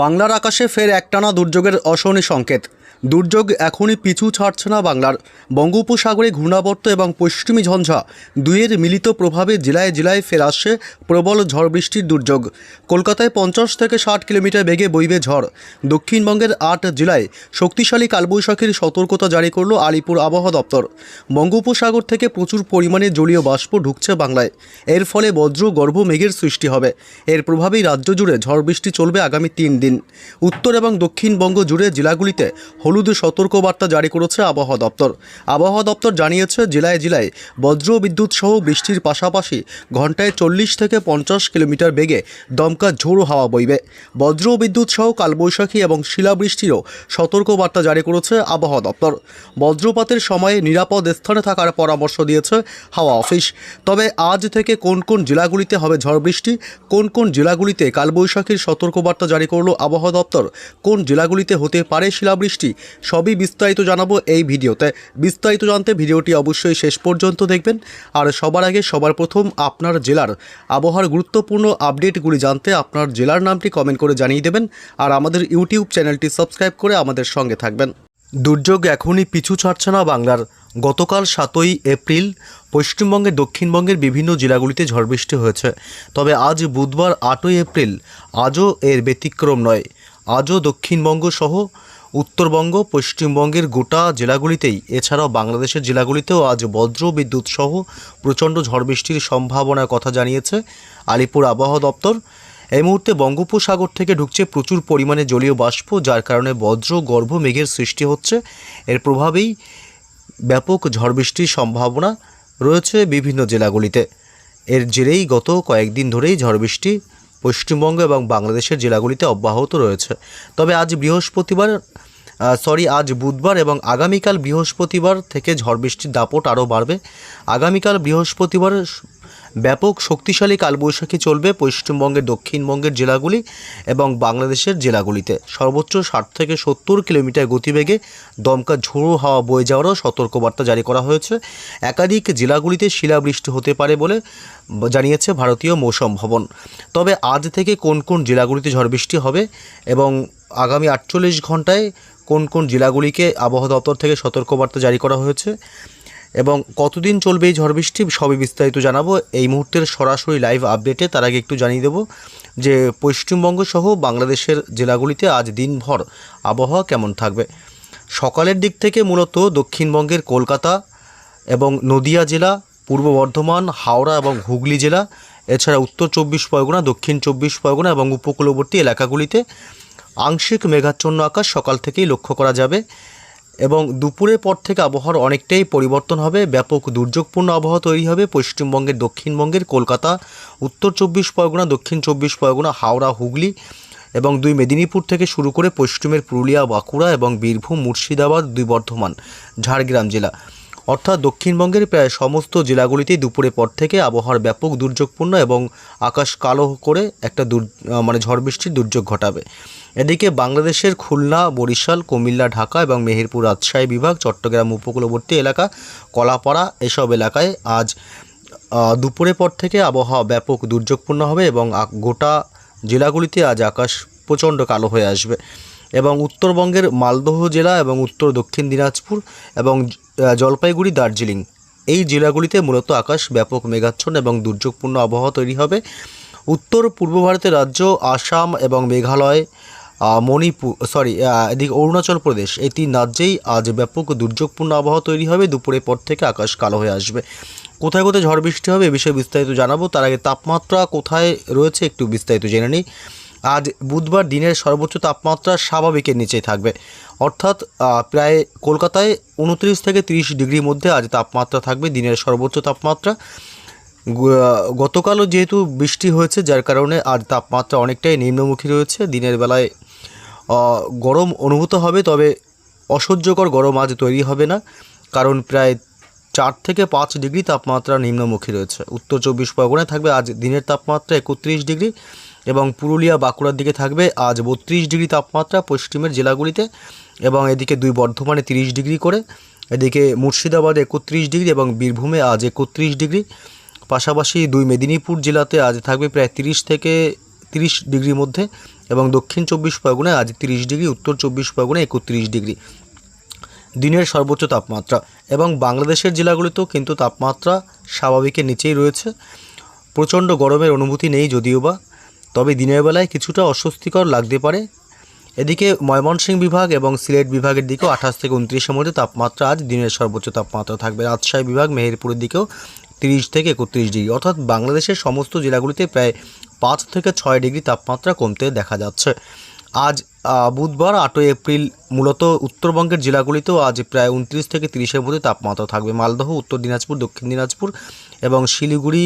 বাংলার আকাশে ফের একটানা দুর্যোগের অশনি সংকেত। দুর্যোগ এখনই পিছু ছাড়ছে না বাংলার। বঙ্গোপসাগরে ঘূর্ণাবর্ত এবং পশ্চিমী ঝঞ্ঝা দুইয়ের মিলিত প্রভাবে জেলায় জেলায় ফের আসছে প্রবল ঝড় বৃষ্টির দুর্যোগ। কলকাতায় 50 থেকে 60 কিলোমিটার বেগে বইবে ঝড়। দক্ষিণবঙ্গের 8 জেলায় শক্তিশালী কালবৈশাখীর সতর্কতা জারি করল আলিপুর আবহাওয়া দপ্তর। বঙ্গোপসাগর থেকে প্রচুর পরিমাণে জলীয় বাষ্প ঢুকছে বাংলায়। এর ফলে বজ্র গর্ভ মেঘের সৃষ্টি হবে। এর প্রভাবেই রাজ্য জুড়ে ঝড় বৃষ্টি চলবে আগামী 3 দিন। উত্তর এবং দক্ষিণবঙ্গ জুড়ে জেলাগুলিতে হলুদ সতর্কবার্তা জারি করেছে আবহাওয়া দপ্তর। আবহাওয়া দপ্তর জানিয়েছে, জেলায় জেলায় বজ্র বিদ্যুৎ সহ বৃষ্টির পাশাপাশি ঘন্টায় 40 থেকে 50 কিলোমিটার বেগে দমকা ঝোড়ো হাওয়া বইবে। বজ্র বিদ্যুৎ সহ কালবৈশাখী এবং শিলাবৃষ্টিরও সতর্কবার্তা জারি করেছে আবহাওয়া দপ্তর। বজ্রপাতের সময়ে নিরাপদ স্থানে থাকার পরামর্শ দিয়েছে হাওয়া অফিস। তবে আজ থেকে কোন কোন জেলাগুলিতে হবে ঝড় বৃষ্টি, কোন কোন জেলাগুলিতে কালবৈশাখীর সতর্কবার্তা জারি করল আবহাওয়া দপ্তর, কোন জেলাগুলিতে হতে পারে শিলাবৃষ্টি, সবই বিস্তারিত জানাবো এই ভিডিওতে। বিস্তারিত জানতে ভিডিওটি অবশ্যই শেষ পর্যন্ত দেখবেন। আর সবার আগে সবার প্রথম আপনার জেলার আবহাওয়ার গুরুত্বপূর্ণ আপডেটগুলি জানতে আপনার জেলার নামটি কমেন্ট করে জানিয়ে দেবেন। আর আমাদের ইউটিউব চ্যানেলটি সাবস্ক্রাইব করে আমাদের সঙ্গে থাকবেন। দুর্যোগ এখনই পিছু ছাড়ছে না বাংলার। গতকাল 7ই এপ্রিল পশ্চিমবঙ্গের দক্ষিণবঙ্গের বিভিন্ন জেলাগুলিতে ঝড় বৃষ্টি হয়েছে। তবে আজ বুধবার 8ই এপ্রিল আজও এর ব্যতিক্রম নয়। আজও দক্ষিণবঙ্গ সহ উত্তরবঙ্গ, পশ্চিমবঙ্গের গোটা জেলাগুলিতেই, এছাড়াও বাংলাদেশের জেলাগুলিতেও আজ বজ্র বিদ্যুৎ সহ প্রচণ্ড ঝড় বৃষ্টির সম্ভাবনার কথা জানিয়েছে আলিপুর আবহাওয়া দপ্তর। এই মুহূর্তে বঙ্গোপসাগর থেকে ঢুকছে প্রচুর পরিমাণে জলীয় বাষ্প, যার কারণে বজ্র গর্ভ মেঘের সৃষ্টি হচ্ছে। এর প্রভাবেই ব্যাপক ঝড় বৃষ্টির সম্ভাবনা রয়েছে বিভিন্ন জেলাগুলিতে। এর জেরেই গত কয়েকদিন ধরেই ঝড় বৃষ্টি পশ্চিমবঙ্গ এবং বাংলাদেশের জেলাগুলিতে অব্যাহত রয়েছে। তবে আজ বুধবার এবং আগামীকাল বৃহস্পতিবার থেকে ঝড় বৃষ্টির দাপট আরও বাড়বে। আগামীকাল বৃহস্পতিবার ব্যাপক শক্তিশালী কালবৈশাখী চলবে পশ্চিমবঙ্গের দক্ষিণবঙ্গের জেলাগুলি এবং বাংলাদেশের জেলাগুলিতে। সর্বোচ্চ 60 থেকে 70 কিলোমিটার গতিবেগে দমকা ঝোড়ো হাওয়া বয়ে যাওয়ারও সতর্কবার্তা জারি করা হয়েছে। একাধিক জেলাগুলিতে শিলাবৃষ্টি হতে পারে বলে জানিয়েছে ভারতীয় মৌসুম ভবন। তবে আজ থেকে কোন কোন জেলাগুলিতে ঝড় বৃষ্টি হবে এবং আগামী 48 ঘন্টায় কোন কোন জেলাগুলিকে আবহাওয়া দপ্তর থেকে সতর্কবার্তা জারি করা হয়েছে এবং কতদিন চলবে এই ঝড় বৃষ্টি, সবই বিস্তারিত জানাবো এই মুহূর্তের সরাসরি লাইভ আপডেটে। তার আগে একটু জানিয়ে দেব যে পশ্চিমবঙ্গ সহ বাংলাদেশের জেলাগুলিতে আজ দিনভর আবহাওয়া কেমন থাকবে। সকালের দিক থেকে মূলত দক্ষিণবঙ্গের কলকাতা এবং নদিয়া জেলা, পূর্ব বর্ধমান, হাওড়া এবং হুগলি জেলা, এছাড়া উত্তর 24 পরগনা, দক্ষিণ 24 পরগনা এবং উপকূলবর্তী এলাকাগুলিতে আংশিক মেঘাচ্ছন্ন আকাশ সকাল থেকেই লক্ষ্য করা যাবে এবং দুপুরের পর থেকে আবহাওয়ার অনেকটাই পরিবর্তন হবে। ব্যাপক দুর্যোগপূর্ণ আবহাওয়া তৈরি হবে পশ্চিমবঙ্গের দক্ষিণবঙ্গের কলকাতা, উত্তর 24 পরগনা, দক্ষিণ 24 পরগনা, হাওড়া, হুগলি এবং 2 মেদিনীপুর থেকে শুরু করে পশ্চিমের পুরুলিয়া, বাঁকুড়া এবং বীরভূম, মুর্শিদাবাদ, 2 বর্ধমান, ঝাড়গ্রাম জেলা, অর্থাৎ দক্ষিণবঙ্গের প্রায় সমস্ত জেলাগুলিতেই দুপুরের পর থেকে আবহাওয়ার ব্যাপক দুর্যোগপূর্ণ এবং আকাশ কালো করে একটা ঝড় বৃষ্টির দুর্যোগ ঘটাবে। এদিকে বাংলাদেশের খুলনা, বরিশাল, কুমিল্লা, ঢাকা এবং মেহেরপুর, রাজশাহী বিভাগ, চট্টগ্রাম উপকূলবর্তী এলাকা, কলাপাড়া এসব এলাকায় আজ দুপুরের পর থেকে আবহাওয়া ব্যাপক দুর্যোগপূর্ণ হবে এবং গোটা জেলাগুলিতে আজ আকাশ প্রচণ্ড কালো হয়ে আসবে এবং উত্তরবঙ্গের মালদহ জেলা এবং উত্তর দক্ষিণ দিনাজপুর এবং জলপাইগুড়ি, দার্জিলিং এই জেলাগুলিতে মূলত আকাশ ব্যাপক মেঘাচ্ছন্ন এবং দুর্যোগপূর্ণ আবহাওয়া তৈরি হবে। উত্তর পূর্ব ভারতের রাজ্য আসাম এবং মেঘালয়, এদিকে অরুণাচল প্রদেশ, এই 3 রাজ্যেই আজ ব্যাপক দুর্যোগপূর্ণ আবহাওয়া তৈরি হবে। দুপুরের পর থেকে আকাশ কালো হয়ে আসবে। কোথায় কোথায় ঝড় বৃষ্টি হবে এ বিষয়ে বিস্তারিত জানাবো। তার আগে তাপমাত্রা কোথায় রয়েছে একটু বিস্তারিত জেনে নিই। আজ বুধবার দিনের সর্বোচ্চ তাপমাত্রা স্বাভাবিকের নিচেই থাকবে, অর্থাৎ প্রায় কলকাতায় 29 থেকে 30 ডিগ্রির মধ্যে আজ তাপমাত্রা থাকবে দিনের সর্বোচ্চ তাপমাত্রা। গতকালও যেহেতু বৃষ্টি হয়েছে, যার কারণে আজ তাপমাত্রা অনেকটাই নিম্নমুখী রয়েছে। দিনের বেলায় গরম অনুভূত হবে, তবে অসহ্যকর গরম আজ তৈরি হবে না, কারণ প্রায় 4 থেকে 5 ডিগ্রি তাপমাত্রা নিম্নমুখী রয়েছে। উত্তর 24 পরগনায় থাকবে আজ দিনের তাপমাত্রা 31 ডিগ্রি এবং পুরুলিয়া, বাঁকুড়ার দিকে থাকবে আজ 32 ডিগ্রি তাপমাত্রা পশ্চিমের জেলাগুলিতে এবং এদিকে 2 বর্ধমানে 30 ডিগ্রি করে, এদিকে মুর্শিদাবাদে 31 ডিগ্রি এবং বীরভূমে আজ 31 ডিগ্রি। পাশাপাশি 2 মেদিনীপুর জেলাতে আজ থাকবে প্রায় 30 থেকে 30 ডিগ্রির মধ্যে, এবং দক্ষিণ 24 পরগনায় আজ 30 ডিগ্রি, উত্তর 24 পরগনায় 31 ডিগ্রি দিনের সর্বোচ্চ তাপমাত্রা। এবং বাংলাদেশের জেলাগুলিতেও কিন্তু তাপমাত্রা স্বাভাবিকের নিচেই রয়েছে। প্রচণ্ড গরমের অনুভূতি নেই যদিও বা, তবে দিনের বেলায় কিছুটা অস্বস্তিকর লাগতে পারে। এদিকে ময়মনসিংহ বিভাগ এবং সিলেট বিভাগের দিকেও 28 থেকে 29-এর মধ্যে তাপমাত্রা আজ দিনের সর্বোচ্চ তাপমাত্রা থাকবে। রাজশাহী বিভাগ, মেহেরপুরের দিকেও 30 থেকে 31 ডিগ্রি, অর্থাৎ বাংলাদেশের সমস্ত জেলাগুলিতে প্রায় 5 থেকে 6 ডিগ্রি তাপমাত্রা কমতে দেখা যাচ্ছে। আজ বুধবার 8 এপ্রিল মূলত উত্তরবঙ্গের জেলাগুলিতেও আজ প্রায় 29 থেকে 30-এর মধ্যে তাপমাত্রা থাকবে। মালদহ, উত্তর দিনাজপুর, দক্ষিণ দিনাজপুর এবং শিলিগুড়ি,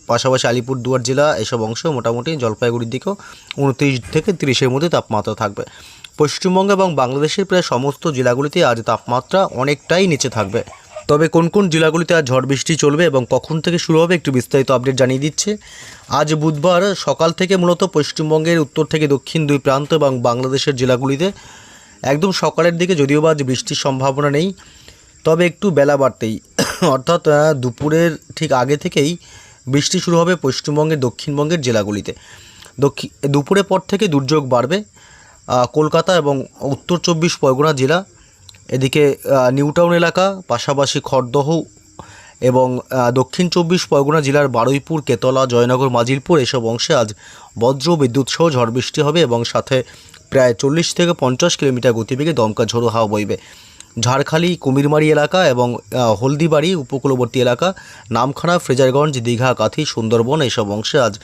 পাশাপাশি আলিপুরদুয়ার জেলা, এসব অংশ মোটামুটি জলপাইগুড়ির দিকেও 29 থেকে 30-এর মধ্যে তাপমাত্রা থাকবে। পশ্চিমবঙ্গ এবং বাংলাদেশের প্রায় সমস্ত জেলাগুলিতে আজ তাপমাত্রা অনেকটাই নিচে থাকবে। তবে কোন কোন জেলাগুলিতে আজ ঝড় বৃষ্টি চলবে এবং কখন থেকে শুরু হবে একটু বিস্তারিত আপডেট জানিয়ে দিচ্ছে। আজ বুধবার সকাল থেকে মূলত পশ্চিমবঙ্গের উত্তর থেকে দক্ষিণ দুই প্রান্ত এবং বাংলাদেশের জেলাগুলিতে একদম সকালের দিকে যদিও বা আজ বৃষ্টির সম্ভাবনা নেই, তবে একটু বেলা বাড়তেই অর্থাৎ দুপুরের ঠিক আগে থেকেই বৃষ্টি শুরু হবে পশ্চিমবঙ্গের দক্ষিণবঙ্গের জেলাগুলিতে। দুপুরের পর থেকে দুর্যোগ বাড়বে কলকাতা এবং উত্তর 24 পরগনা জেলা, এদিকে নিউটাউন এলাকা, পাশাপাশি খড়দহ এবং দক্ষিণ 24 পরগনা জেলার বারুইপুর, কেতলা, জয়নগর, মাজিলপুর, এসব অংশে আজ বজ্র বিদ্যুৎ সহ ঝড় বৃষ্টি হবে এবং সাথে প্রায় 40 থেকে 50 কিলোমিটার গতিবেগে দমকা ঝোড়ো হাওয়া বইবে। ঝাড়খালি, কুমিরমারি এলাকা এবং হলদিবাড়ি উপকূলবর্তী এলাকা, নামখানা, ফ্রেজারগঞ্জ, দীঘা, কাথি, সুন্দরবন, এসব অংশে আজ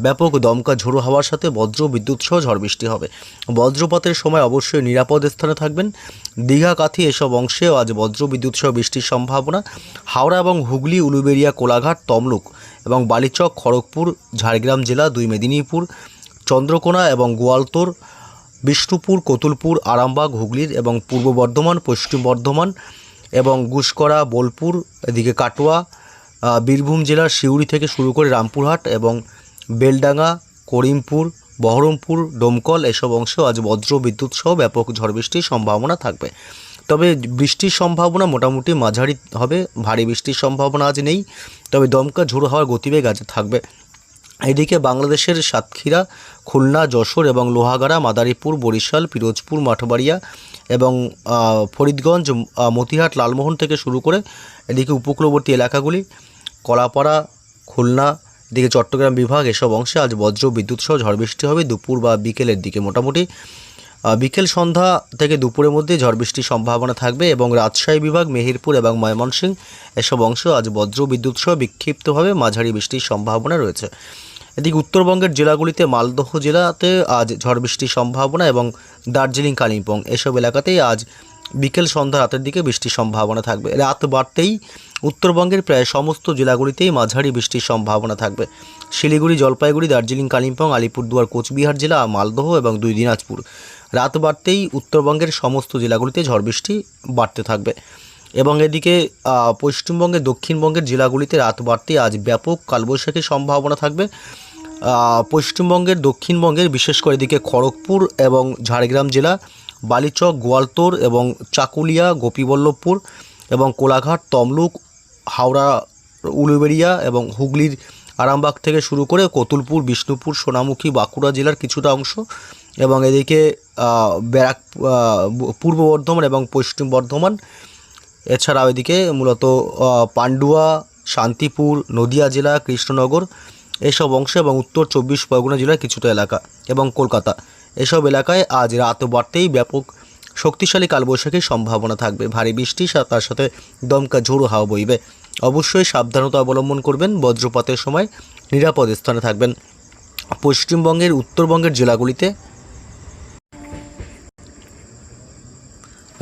ব্যাপক দমকা ঝোড়ো হাওয়ার সাথে বজ্র বিদ্যুৎ সহ ঝড় বৃষ্টি হবে। বজ্রপাতের সময় অবশ্যই নিরাপদ স্থানে থাকবেন। দীঘা, কাথি, এসব অংশেও আজ বজ্র বিদ্যুৎ সহ বৃষ্টির সম্ভাবনা। হাওড়া এবং হুগলি, উলুবেড়িয়া, কোলাঘাট, তমলুক এবং বালিচক, খড়গপুর, ঝাড়গ্রাম জেলা, 2 মেদিনীপুর, চন্দ্রকোনা এবং গোয়ালতোড়, বিষ্ণুপুর, কতুলপুর, আরামবাগ, হুগলির এবং পূর্ব বর্ধমান, পশ্চিম বর্ধমান এবং গুসকরা, বোলপুর, এদিকে কাটোয়া, বীরভূম জেলার সিউড়ি থেকে শুরু করে রামপুরহাট এবং বেলডাঙ্গা, করিমপুর, বহরমপুর, ডোমকল, এসব অংশেও আজ বজ্র বিদ্যুৎ সহ ব্যাপক ঝড় বৃষ্টির সম্ভাবনা থাকবে। তবে বৃষ্টির সম্ভাবনা মোটামুটি মাঝারি হবে, ভারী বৃষ্টির সম্ভাবনা আজ নেই, তবে দমকা ঝোড়ো হওয়ার গতিবেগ আজ থাকবে। এদিকে বাংলাদেশের সাতক্ষীরা, খুলনা, যশোর এবং লোহাগাড়া, মাদারীপুর, বরিশাল, পিরোজপুর, মাঠবাড়িয়া এবং ফরিদগঞ্জ, মতিহাট, লালমোহন থেকে শুরু করে এদিকে উপকূলবর্তী এলাকাগুলি, কলাপাড়া, খুলনা, এদিকে চট্টগ্রাম বিভাগ, এসব অংশে আজ বজ্র বিদ্যুৎ সহ ঝড় বৃষ্টি হবে দুপুর বা বিকেলের দিকে। মোটামুটি বিকেল সন্ধ্যা থেকে দুপুরের মধ্যে ঝড় বৃষ্টির সম্ভাবনা থাকবে এবং রাজশাহী বিভাগ, মেহেরপুর এবং ময়মনসিংহ, এসব অংশ আজ বজ্র বিদ্যুৎ সহ বিক্ষিপ্তভাবে মাঝারি বৃষ্টির সম্ভাবনা রয়েছে। এদিকে উত্তরবঙ্গের জেলাগুলিতে মালদহ জেলাতে আজ ঝড় বৃষ্টির সম্ভাবনা এবং দার্জিলিং, কালিম্পং, এসব এলাকাতেই আজ বিকেল সন্ধ্যা রাতের দিকে বৃষ্টির সম্ভাবনা থাকবে। রাত বাড়তেই উত্তরবঙ্গের প্রায় সমস্ত জেলাগুলিতেই মাঝারি বৃষ্টির সম্ভাবনা থাকবে। শিলিগুড়ি, জলপাইগুড়ি, দার্জিলিং, কালিম্পং, আলিপুরদুয়ার, কোচবিহার জেলা, মালদহ এবং 2 দিনাজপুর। রাত বাড়তেই উত্তরবঙ্গের সমস্ত জেলাগুলিতে ঝড় বৃষ্টি বাড়তে থাকবে এবং এদিকে পশ্চিমবঙ্গের দক্ষিণবঙ্গের জেলাগুলিতে রাত বাড়তেই আজ ব্যাপক কালবৈশাখীর সম্ভাবনা থাকবে। পশ্চিমবঙ্গের দক্ষিণবঙ্গের বিশেষ করে এদিকে খড়গপুর এবং ঝাড়গ্রাম জেলা, বালিচক, গোয়ালতোড় এবং চাকুলিয়া, গোপীবল্লভপুর এবং কোলাঘাট, তমলুক, হাওড়া, উলুবেড়িয়া এবং হুগলির আরামবাগ থেকে শুরু করে কতুলপুর, বিষ্ণুপুর, সোনামুখী, বাঁকুড়া জেলার কিছুটা অংশ এবং এদিকে পূর্ব বর্ধমান এবং পশ্চিম বর্ধমান, এছাড়াও এদিকে মূলত পান্ডুয়া, শান্তিপুর, নদিয়া জেলা, কৃষ্ণনগর, এসব অংশ এবং উত্তর 24 পরগনা জেলার কিছুটা এলাকা এবং কলকাতা, এসব এলাকায় আজ রাত বাড়তেই ব্যাপক শক্তিশালী কালবৈশাখীর সম্ভাবনা থাকবে। ভারী বৃষ্টি তার সাথে দমকা ঝোড়ো হাওয়া বইবে। অবশ্যই সাবধানতা অবলম্বন করবেন, বজ্রপাতের সময় নিরাপদ স্থানে থাকবেন। পশ্চিমবঙ্গের উত্তরবঙ্গের জেলাগুলিতে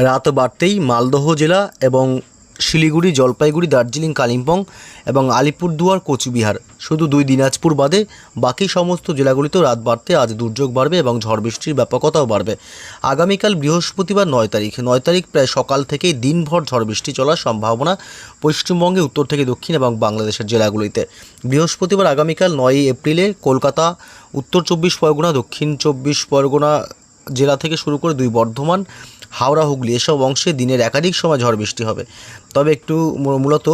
রাত বাড়তেই মালদহ জেলা এবং শিলিগুড়ি, জলপাইগুড়ি, দার্জিলিং, কালিম্পং এবং আলিপুরদুয়ার, কোচবিহার, শুধু 2 দিনাজপুর বাদে বাকি সমস্ত জেলাগুলিতেও রাত বাড়তে আজ দুর্যোগ বাড়বে এবং ঝড় বৃষ্টির ব্যাপকতাও বাড়বে। আগামীকাল বৃহস্পতিবার 9 তারিখ প্রায় সকাল থেকেই দিনভর ঝড় বৃষ্টি চলার সম্ভাবনা পশ্চিমবঙ্গে উত্তর থেকে দক্ষিণ এবং বাংলাদেশের জেলাগুলিতে। বৃহস্পতিবার আগামীকাল 9 এপ্রিলে কলকাতা, উত্তর 24 পরগনা, দক্ষিণ 24 পরগনা জেলা থেকে শুরু করে 2 বর্ধমান, হাওড়া, হুগলি, এসব অংশে দিনের একাধিক সময় ঝড় বৃষ্টি হবে। তবে একটু মূলত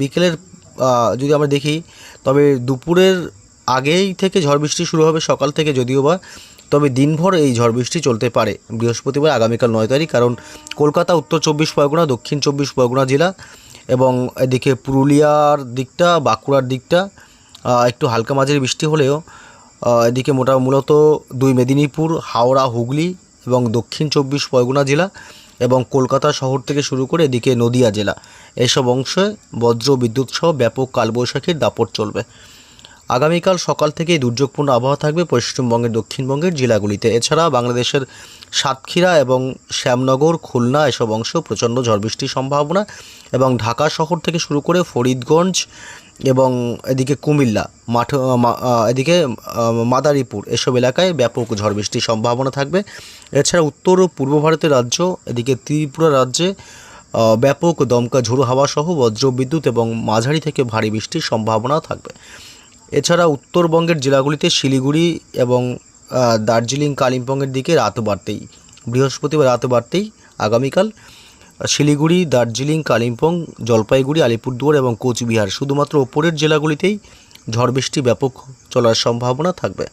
বিকেলের যদি আমরা দেখি, তবে দুপুরের আগেই থেকে ঝড় বৃষ্টি শুরু হবে সকাল থেকে যদিও বা, তবে দিনভর এই ঝড় বৃষ্টি চলতে পারে বৃহস্পতিবার আগামীকাল 9 তারিখ। কারণ কলকাতা, উত্তর 24 পরগনা, দক্ষিণ 24 পরগনা জেলা এবং এদিকে পুরুলিয়ার দিকটা, বাঁকুড়ার দিকটা একটু হালকা মাঝারি বৃষ্টি হলেও এদিকে মূলত দুই মেদিনীপুর, হাওড়া, হুগলি এবং দক্ষিণ 24 পরগনা জেলা এবং কলকাতা শহর থেকে শুরু করে এদিকে নদিয়া জেলা, এইসব অংশে বজ্র বিদ্যুৎ সহ ব্যাপক কালবৈশাখীর দাপট চলবে। আগামীকাল সকাল থেকেই দুর্যোগপূর্ণ আবহাওয়া থাকবে পশ্চিমবঙ্গের দক্ষিণবঙ্গের জেলাগুলিতে। এছাড়া বাংলাদেশের সাতক্ষীরা এবং শ্যামনগর, খুলনা এসব অংশ প্রচণ্ড ঝড় বৃষ্টির সম্ভাবনা এবং ঢাকা শহর থেকে শুরু করে ফরিদগঞ্জ এবং এদিকে কুমিল্লা এদিকে মাদারীপুর এসব এলাকায় ব্যাপক ঝড় বৃষ্টির সম্ভাবনা থাকবে। এছাড়া উত্তর ও পূর্ব ভারতের রাজ্য এদিকে ত্রিপুরা রাজ্যে ব্যাপক দমকা ঝোড়ো হাওয়া সহ বজ্রবিদ্যুৎ এবং মাঝারি থেকে ভারী বৃষ্টির সম্ভাবনা থাকবে। এছাড়া উত্তরবঙ্গের জেলাগুলিতে শিলিগুড়ি এবং দার্জিলিং, কালিম্পংয়ের দিকে রাত বাড়তেই, বৃহস্পতিবার রাত বাড়তেই আগামীকাল শিলিগুড়ি, দার্জিলিং, কালিম্পং, জলপাইগুড়ি, আলিপুরদুয়ার এবং কোচবিহার শুধুমাত্র ওপরের জেলাগুলিতেই ঝড় বৃষ্টি ব্যাপক চলার সম্ভাবনা থাকবে।